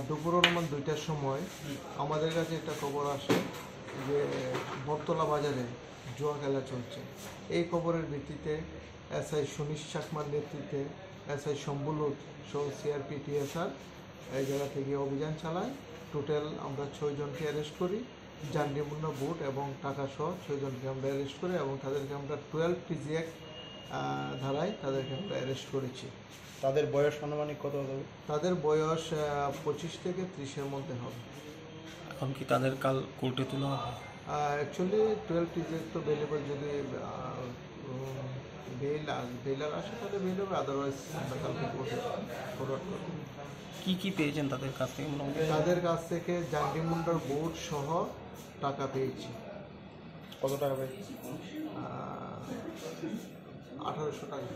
দুপুর অনুমান 2টার সময় আমাদের কাছে একটা খবর আসে যে বটতলা বাজারে জুয়া খেলা চলছে। এই খবরের ভিত্তিতে এসআই সুনীশ চাকমার নেতৃত্বে এসআই শম্ভুলুত সহ সিআরপি টিএসআর এই জায়গা থেকে অভিযান চালায়। টোটাল আমরা 6 জনকে অ্যারেস্ট করি, যাননিবন্ধন বুট এবং টাকা সহ 6 জনকে আমরা অ্যারেস্ট করি এবং তাদেরকে আমরা 12 PG অ্যাক্ট ধারায় তাদেরকে আমরা অ্যারেস্ট করেছি। তাদের বয়স আনুমানিক কত হবে? তাদের বয়স 25 থেকে 30-এর মধ্যে হবে। এখন কি তাদের কাল কোর্টে তোলা হবে? অ্যাকচুয়ালি 12 PG তো বেলেবল, যদি বেলার আসে তাহলে বেল হবে, আদারওয়াইজ আমরা কালকে কোর্টে ফরওয়ার্ড করব। কি পেয়েছেন তাদের কাছ থেকে? তাদের কাছ থেকে জান্ডিমুন্ডার বোর্ড সহ টাকা পেয়েছি। কত টাকা পেয়েছি? 1800 টাকা।